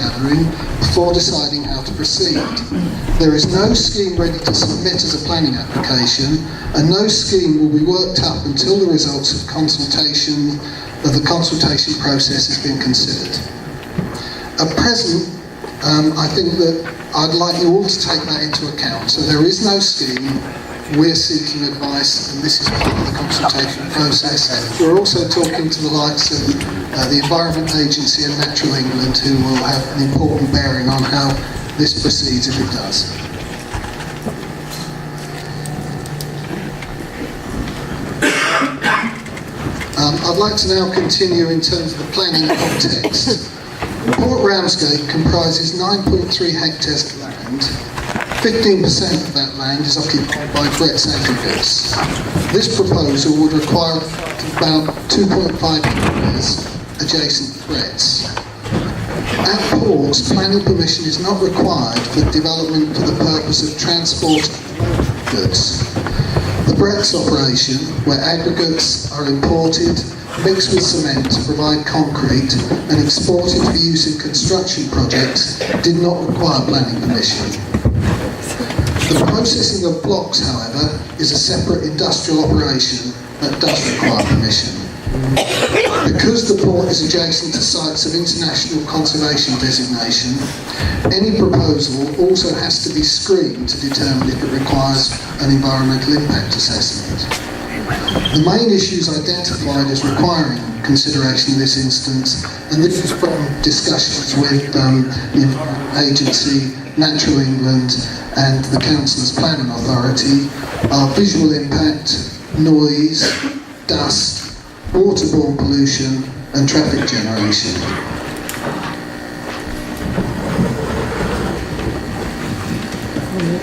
gathering before deciding how to proceed. There is no scheme ready to submit as a planning application, and no scheme will be worked up until the results of the consultation process has been considered. At present, I think that I'd like you all to take that into account. So there is no scheme. We're seeking advice, and this is part of the consultation process. We're also talking to the likes of the Environment Agency and Natural England, who will have an important bearing on how this proceeds if it does. I'd like to now continue in terms of the planning context. Port Ramsgate comprises 9.3 hectares of land. 15% of that land is occupied by Brett's aggregates. This proposal would require about 2.5 hectares adjacent to Brett's. At ports, planning permission is not required for development for the purpose of transport of goods. The Brett's operation, where aggregates are imported, mixed with cement to provide concrete, and exported for use in construction projects, did not require planning permission. The processing of blocks, however, is a separate industrial operation that does require permission. Because the port is adjacent to sites of international conservation designation, any proposal also has to be screened to determine if it requires an environmental impact assessment. The main issues identified as requiring consideration in this instance, and this is from discussions with the agency, Natural England and the Council's Planning Authority, are visual impact, noise, dust, waterborne pollution and traffic generation.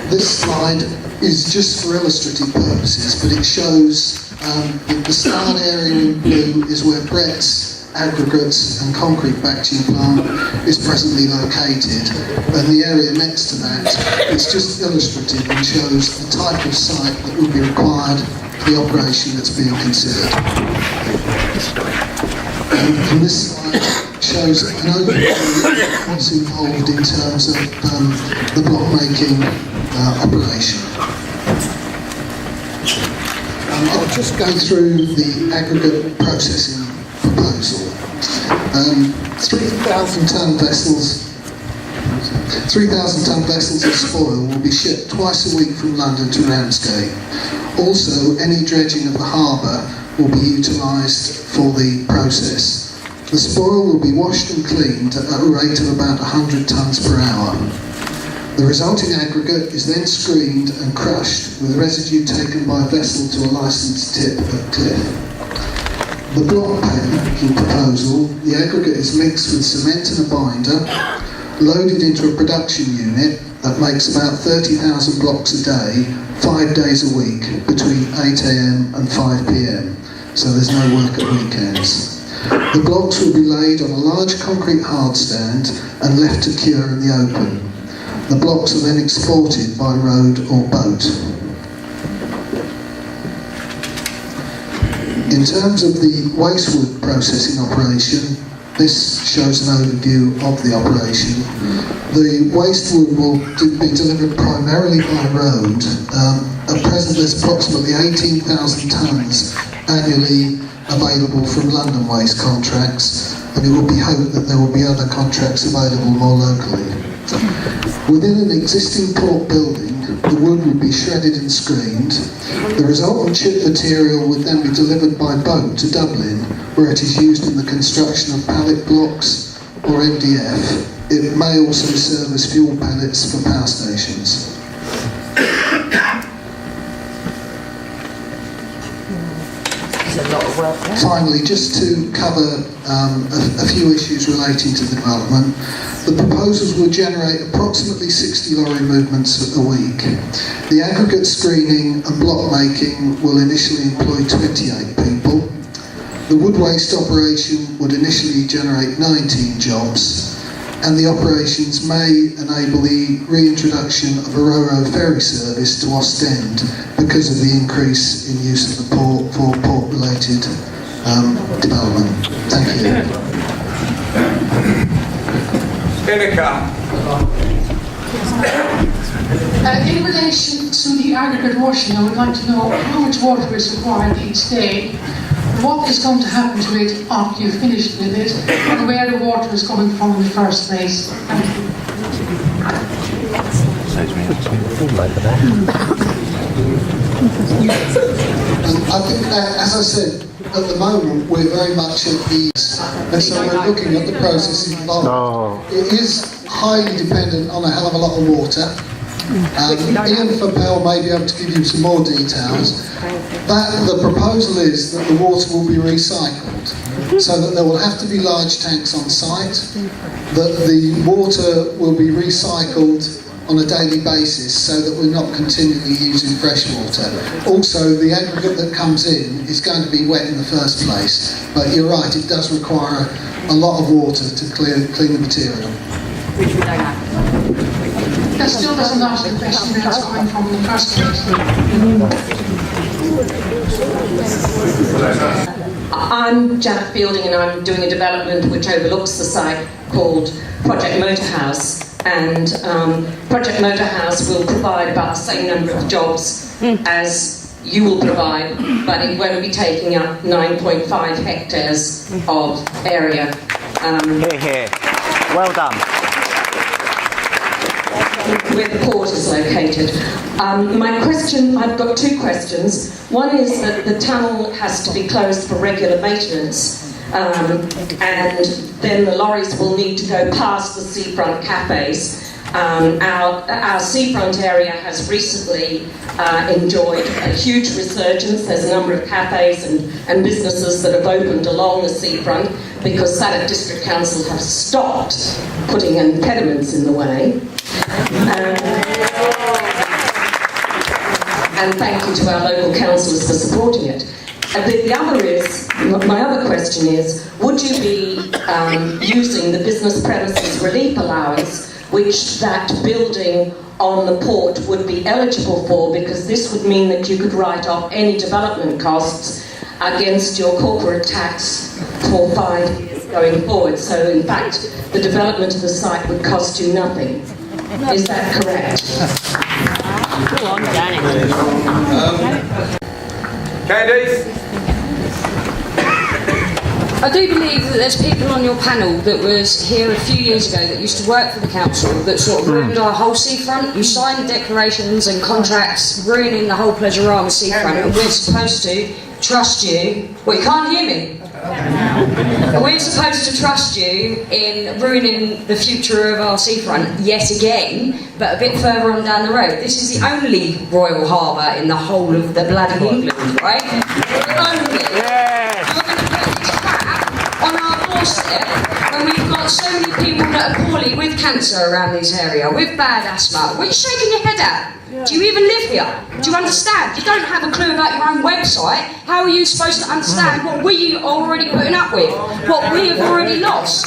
This slide is just for illustrative purposes, but it shows that the starred area in blue is where Brett's aggregates and concrete batching plant is presently located, and the area next to that is just illustrative and shows the type of site that would be required for the operation that's being considered. And this slide shows an overview of what's involved in terms of the block making operation. I'll just go through the aggregate processing proposal. 3,000 tonne vessels of spoil will be shipped twice a week from London to Ramsgate. Also, any dredging of the harbour will be utilised for the process. The spoil will be washed and cleaned at a rate of about 100 tonnes per hour. The resulting aggregate is then screened and crushed, with residue taken by vessel to a licensed tip at cliff. The block packing proposal, the aggregate is mixed with cement and a binder, loaded into a production unit that makes about 30,000 blocks a day, 5 days a week, between 8 AM and 5 PM, so there's no work at weekends. The blocks will be laid on a large concrete hardstand and left to cure in the open. The blocks are then exported by road or boat. In terms of the wastewood processing operation, this shows an overview of the operation. The wastewood will be delivered primarily by road. At present there's approximately 18,000 tonnes annually available from London waste contracts, and it will be hoped that there will be other contracts available more locally. Within an existing port building, the wood would be shredded and screened. The resultant chip material would then be delivered by boat to Dublin, where it is used in the construction of pallet blocks or MDF. It may also serve as fuel pellets for power stations. Finally, just to cover a few issues relating to the development, the proposals will generate approximately 60 lorry movements a week. The aggregate screening and block making will initially employ 28 people. The wood waste operation would initially generate 19 jobs, and the operations may enable the reintroduction of a Ro-Ro ferry service to Ostend because of the increase in use of the port for port-related development. Thank you. In relation to the aggregate washing, I would like to know how much water is required each day, what is going to happen to it after you've finished with it, and where the water is coming from in the first place. Thank you. I think, as I said, at the moment we're very much at ease, and so we're looking at the process involved. It is highly dependent on a hell of a lot of water. Ian Fabell may be able to give you some more details. The proposal is that the water will be recycled, so that there will have to be large tanks on site, that the water will be recycled on a daily basis so that we're not continually using fresh water. Also, the aggregate that comes in is going to be wet in the first place, but you're right, it does require a lot of water to clean the material. Which we don't have. That still doesn't answer the question where it's coming from in the first place. I'm Janet Fielding, and I'm doing a development which overlooks the site called Project Motorhouse. And Project Motorhouse will provide about the same number of jobs as you will provide, but it won't be taking up 9.5 hectares of area. Here, here. Well done. Where the port is located. My question, I've got two questions. One is that the tunnel has to be closed for regular maintenance, and then the lorries will need to go past the seafront cafes. Our seafront area has recently enjoyed a huge resurgence. There's a number of cafes and businesses that have opened along the seafront because Saddle District Council have stopped putting impediments in the way. And thank you to our local councillors for supporting it. My other question is, would you be using the business premises relief allowance, which that building on the port would be eligible for, because this would mean that you could write off any development costs against your corporate tax for 5 years going forward. So in fact, the development of the site would cost you nothing. Is that correct? Go on, Janet. Candice? I do believe that there's people on your panel that was here a few years ago that used to work for the council that sort of ruined our whole seafront. You signed declarations and contracts ruining the whole Pleasurama seafront, and we're supposed to trust you. Well, you can't hear me. We're supposed to trust you in ruining the future of our seafront yet again, but a bit further on down the road. This is the only royal harbour in the whole of the bloody England, right? Only. Yes. You're going to put this crap on our doorstep when we've got so many people that are poorly with cancer around this area, with bad asthma. What are you shaking your head at? Do you even live here? Do you understand? You don't have a clue about your own website. How are you supposed to understand what we are already putting up with? What we have already lost?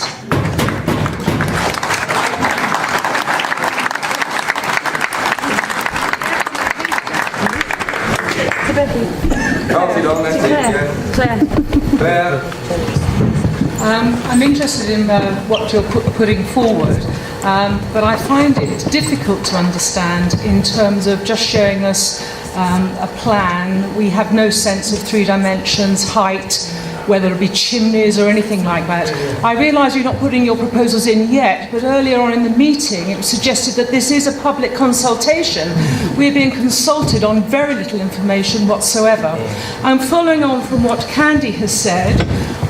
Claire. I'm interested in what you're putting forward, but I find it difficult to understand in terms of just showing us a plan. We have no sense of 3 dimensions, height, whether it be chimneys or anything like that. I realise you're not putting your proposals in yet, but earlier on in the meeting it was suggested that this is a public consultation. We're being consulted on very little information whatsoever. And following on from what Candy has said,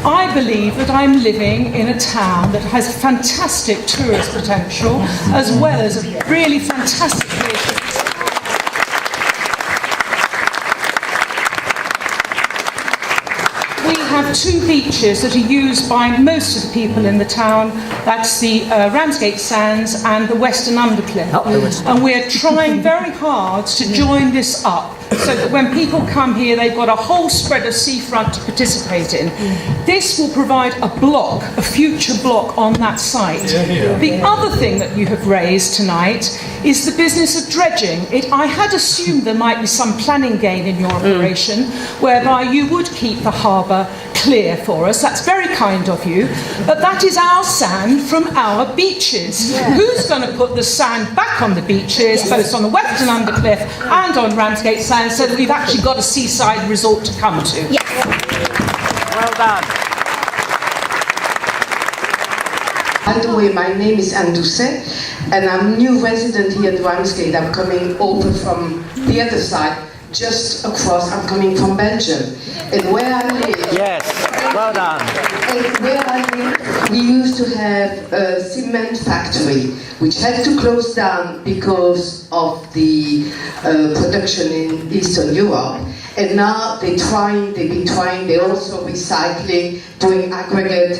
I believe that I'm living in a town that has fantastic tourist potential, as well as a really fantastic creative. We have 2 beaches that are used by most of the people in the town. That's the Ramsgate Sands and the Western Undercliff. And we're trying very hard to join this up so that when people come here, they've got a whole spread of seafront to participate in. This will provide a block, a future block on that site. The other thing that you have raised tonight is the business of dredging. I had assumed there might be some planning gain in your operation, whereby you would keep the harbour clear for us. That's very kind of you. But that is our sand from our beaches. Who's going to put the sand back on the beaches, both on the Western Undercliff and on Ramsgate Sand, so that we've actually got a seaside resort to come to? Well done. By the way, my name is Anduse, and I'm a new resident here at Ramsgate. I'm coming over from the other side, just across. I'm coming from Belgium. And where I live... Yes, well done. And where I live, we used to have a cement factory, which had to close down because of the production in Eastern Europe. And now they've been trying, they're also recycling, doing aggregate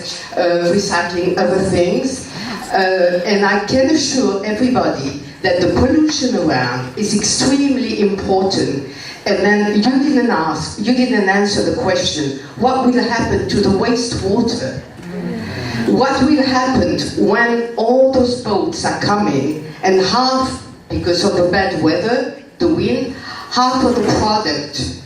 recycling, other things. And I can assure everybody that the pollution around is extremely important. And then you didn't answer the question, what will happen to the wastewater? What will happen when all those boats are coming and half, because of the bad weather, the wind, half of the product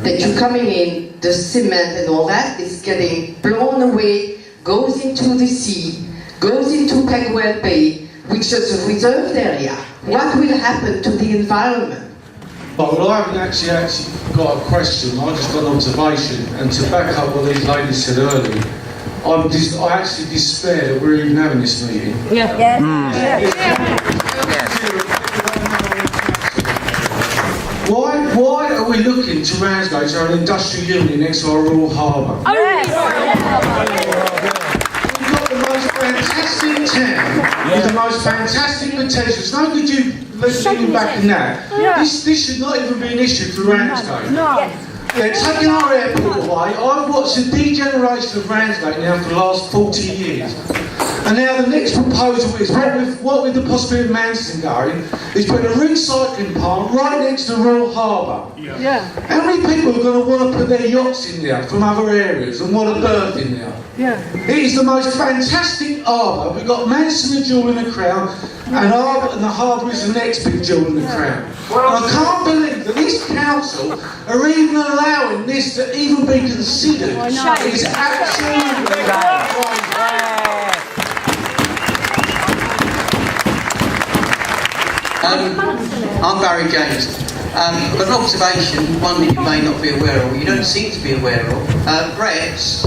that you're coming in, the cement and all that, is getting blown away, goes into the sea, goes into Pegwell Bay, which is a reserved area. What will happen to the environment? Well, I haven't actually got a question, I've just got an observation, and to back up what these ladies said earlier, I actually despair that we're even having this meeting. Why are we looking to Ramsgate, to our industrial unit next to our Royal Harbour? We've got the most fantastic town, with the most fantastic potential. It's no good you leaning back in that. This should not even be an issue for Ramsgate. They're taking our airport away. I've watched the degeneration of Ramsgate now for the last 40 years. And now the next proposal is, what with the possibility of Manchester going, is putting a recycling plant right next to the Royal Harbour. How many people are going to want to put their yachts in there from other areas and want to berth in there? It is the most fantastic harbour. We've got Manchester the jewel in the crown, and the harbour is the next big jewel in the crown. And I can't believe that this council are even allowing this to even be considered. It's absolutely right. I'm Barry James. I've got an observation, one that you may not be aware of, or you don't seem to be aware of. Brits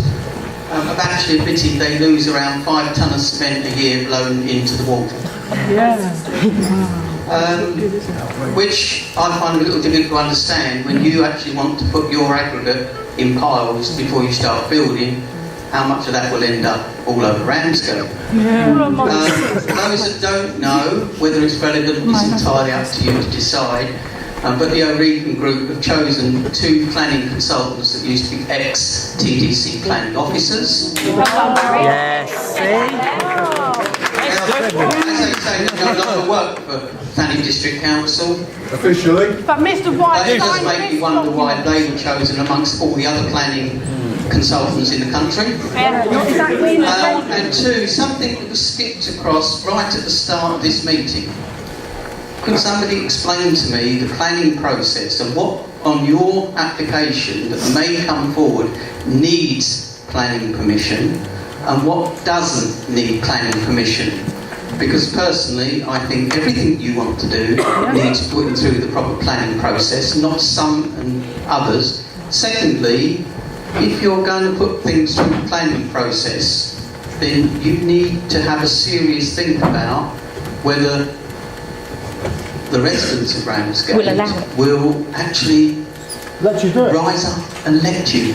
have actually admitted they lose around 5 tonnes of cement a year blown into the water. Which I find a little difficult to understand when you actually want to put your aggregate in piles before you start building. How much of that will end up all over Ramsgate? Those that don't know whether it's relevant is entirely up to you to decide. But the O'Regan Group have chosen 2 planning consultants that used to be ex-TDC planning officers. Yes, As they say, they no longer work for Planning District Council. Officially. But Mr. White, It does make me wonder why they were chosen amongst all the other planning consultants in the country. And 2, something that was skipped across right at the start of this meeting. Could somebody explain to me the planning process and what on your application that may come forward needs planning permission and what doesn't need planning permission? Because personally, I think everything you want to do needs putting through the proper planning process, not some and others. Secondly, if you're going to put things through the planning process, then you need to have a serious think about whether the residents of Ramsgate will actually rise up and let you.